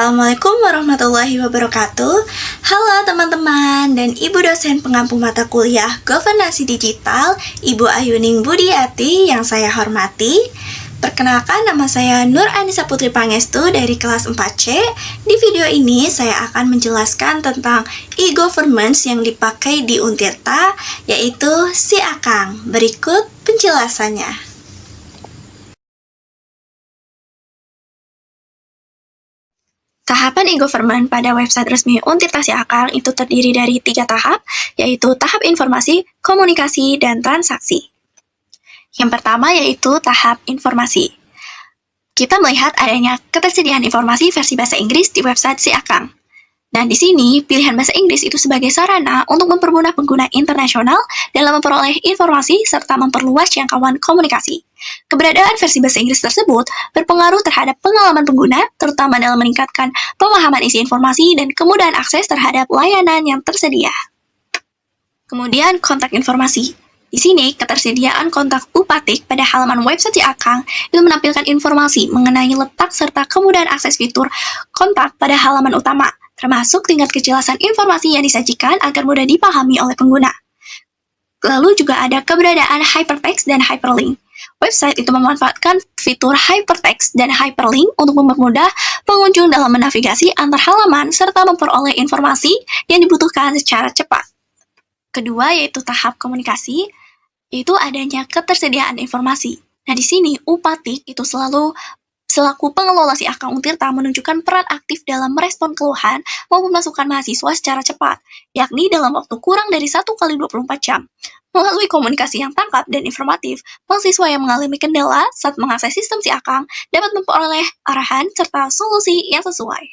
Assalamualaikum warahmatullahi wabarakatuh. Halo teman-teman dan Ibu dosen pengampu mata kuliah Governansi Digital, Ibu Ayuning Budiati yang saya hormati. Perkenalkan, nama saya Nur Anissa Putri Pangestu dari kelas 4C. Di video ini saya akan menjelaskan tentang e-governance yang dipakai di Untirta, yaitu Si Akang. Berikut penjelasannya. Tahapan e-government pada website resmi Untirta Si Akang itu terdiri dari 3 tahap, yaitu tahap informasi, komunikasi, dan transaksi. Yang pertama yaitu tahap informasi. Kita melihat adanya ketersediaan informasi versi bahasa Inggris di website Si Akang. Nah, di sini pilihan bahasa Inggris itu sebagai sarana untuk mempermudah pengguna internasional dalam memperoleh informasi serta memperluas jangkauan komunikasi. Keberadaan versi bahasa Inggris tersebut berpengaruh terhadap pengalaman pengguna, terutama dalam meningkatkan pemahaman isi informasi dan kemudahan akses terhadap layanan yang tersedia. Kemudian, kontak informasi. Di sini, ketersediaan kontak Upatik pada halaman website Si Akang itu menampilkan informasi mengenai letak serta kemudahan akses fitur kontak pada halaman utama, termasuk tingkat kejelasan informasi yang disajikan agar mudah dipahami oleh pengguna. Lalu juga ada keberadaan hypertext dan hyperlink. Website itu memanfaatkan fitur hypertext dan hyperlink untuk mempermudah pengunjung dalam menavigasi antar halaman serta memperoleh informasi yang dibutuhkan secara cepat. Kedua yaitu tahap komunikasi, yaitu adanya ketersediaan informasi. Nah, di sini Upatik itu selaku pengelola Si Akang Untirta menunjukkan peran aktif dalam merespon keluhan maupun masukan mahasiswa secara cepat, yakni dalam waktu kurang dari 1 kali 24 jam. Melalui komunikasi yang tangkap dan informatif, mahasiswa yang mengalami kendala saat mengakses sistem Si Akang dapat memperoleh arahan serta solusi yang sesuai.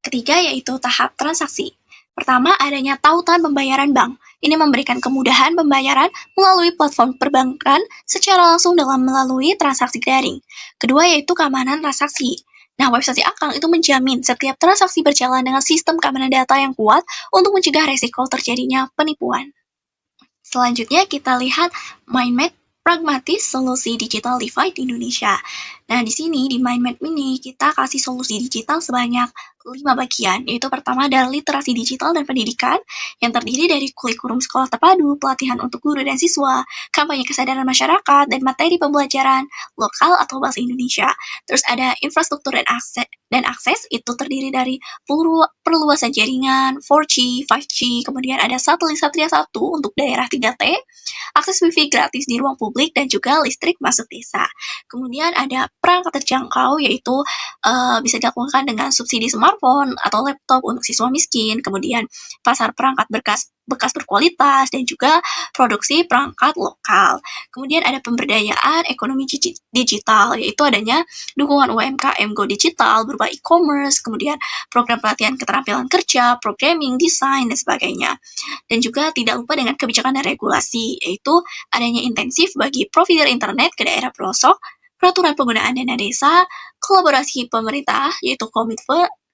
Ketiga yaitu tahap transaksi. Pertama, adanya tautan pembayaran bank. Ini memberikan kemudahan pembayaran melalui platform perbankan secara langsung dalam melalui transaksi daring. Kedua yaitu keamanan transaksi. Nah, website Si Akang itu menjamin setiap transaksi berjalan dengan sistem keamanan data yang kuat untuk mencegah resiko terjadinya penipuan. Selanjutnya kita lihat MindMap Pragmatis Solusi Digital Divide di Indonesia. Nah, di sini di MindMap ini kita kasih solusi digital sebanyak 5 bagian, yaitu pertama dari literasi digital dan pendidikan, yang terdiri dari kurikulum sekolah terpadu, pelatihan untuk guru dan siswa, kampanye kesadaran masyarakat, dan materi pembelajaran lokal atau bahasa Indonesia. Terus ada infrastruktur dan akses itu terdiri dari perluasan jaringan, 4G, 5G, kemudian ada satelit Satria 1 untuk daerah 3T, akses wifi gratis di ruang publik, dan juga listrik masuk desa. Kemudian ada perangkat terjangkau, yaitu bisa dilakukan dengan subsidi smartphone atau laptop untuk siswa miskin, kemudian pasar perangkat bekas berkualitas, dan juga produksi perangkat lokal. Kemudian ada pemberdayaan ekonomi digital, yaitu adanya dukungan UMKM Go Digital berupa e-commerce, kemudian program pelatihan keterampilan kerja, programming, desain, dan sebagainya. Dan juga tidak lupa dengan kebijakan dan regulasi, yaitu adanya intensif bagi provider internet ke daerah pelosok, peraturan penggunaan dana desa, kolaborasi pemerintah, yaitu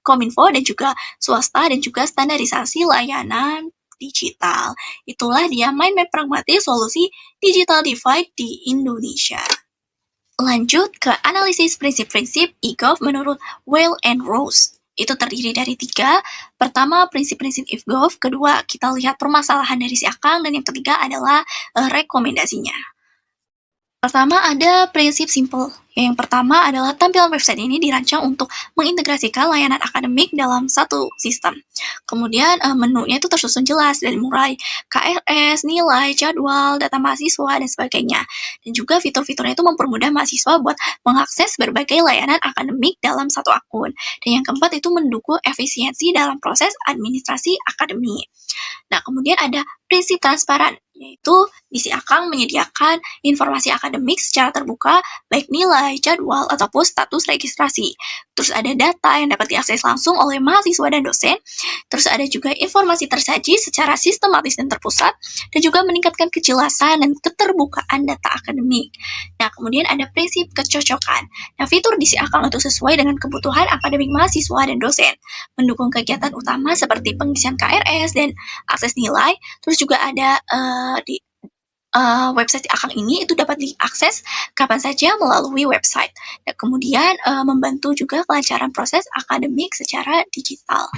Kominfo dan juga swasta, dan juga standarisasi layanan digital. Itulah dia MindMap Pragmatis Solusi Digital Divide di Indonesia. Lanjut ke analisis prinsip-prinsip e-gov menurut Weil and Rose. Itu terdiri dari 3. Pertama, prinsip-prinsip e-gov. Kedua, kita lihat permasalahan dari Si Akang. Dan yang ketiga adalah rekomendasinya. Pertama, ada prinsip simple. Yang pertama adalah tampilan website ini dirancang untuk mengintegrasikan layanan akademik dalam satu sistem. Kemudian menunya itu tersusun jelas dari mulai KRS, nilai, jadwal, data mahasiswa, dan sebagainya. Dan juga fitur-fiturnya itu mempermudah mahasiswa buat mengakses berbagai layanan akademik dalam satu akun. Dan yang keempat itu mendukung efisiensi dalam proses administrasi akademik. Nah, kemudian ada prinsip transparan, yaitu di Si Akang menyediakan informasi akademik secara terbuka, baik nilai, jadwal, ataupun status registrasi. Terus ada data yang dapat diakses langsung oleh mahasiswa dan dosen. Terus ada juga informasi tersaji secara sistematis dan terpusat, dan juga meningkatkan kejelasan dan keterbukaan data akademik. Nah, kemudian ada prinsip kecocokan. Nah, fitur di Si Akang itu sesuai dengan kebutuhan akademik mahasiswa dan dosen, mendukung kegiatan utama seperti pengisian KRS dan akses nilai. Terus juga ada website Akang ini itu dapat diakses kapan saja melalui website. Dan kemudian membantu juga kelancaran proses akademik secara digital.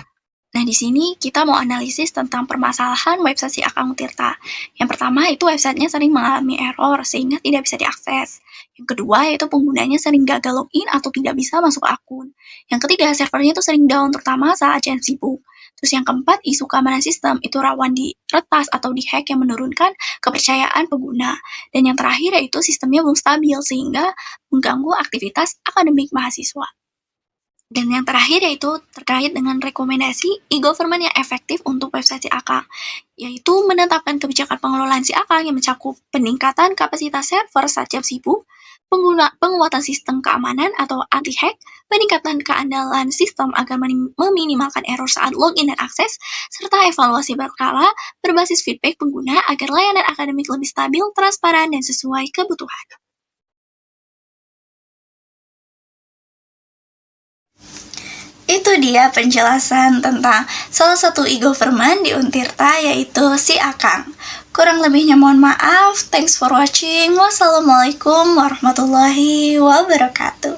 Nah, di sini kita mau analisis tentang permasalahan website si Akang Tirta. Yang pertama itu websitenya sering mengalami error sehingga tidak bisa diakses. Yang kedua yaitu penggunanya sering gagal login atau tidak bisa masuk akun. Yang ketiga servernya itu sering down terutama saat jam sibuk. Terus yang keempat isu keamanan sistem itu rawan diretas atau dihack yang menurunkan kepercayaan pengguna. Dan yang terakhir yaitu sistemnya belum stabil sehingga mengganggu aktivitas akademik mahasiswa. Dan yang terakhir yaitu terkait dengan rekomendasi e-government yang efektif untuk website si Akang, yaitu menetapkan kebijakan pengelolaan si Akang yang mencakup peningkatan kapasitas server saat jam sibuk, penguatan sistem keamanan atau anti-hack, peningkatan keandalan sistem agar meminimalkan error saat login dan akses, serta evaluasi berkala berbasis feedback pengguna agar layanan akademik lebih stabil, transparan, dan sesuai kebutuhan. Itu dia penjelasan tentang salah satu e-government di Untirta yaitu si Akang. Kurang lebihnya mohon maaf. Thanks for watching. Wassalamualaikum warahmatullahi wabarakatuh.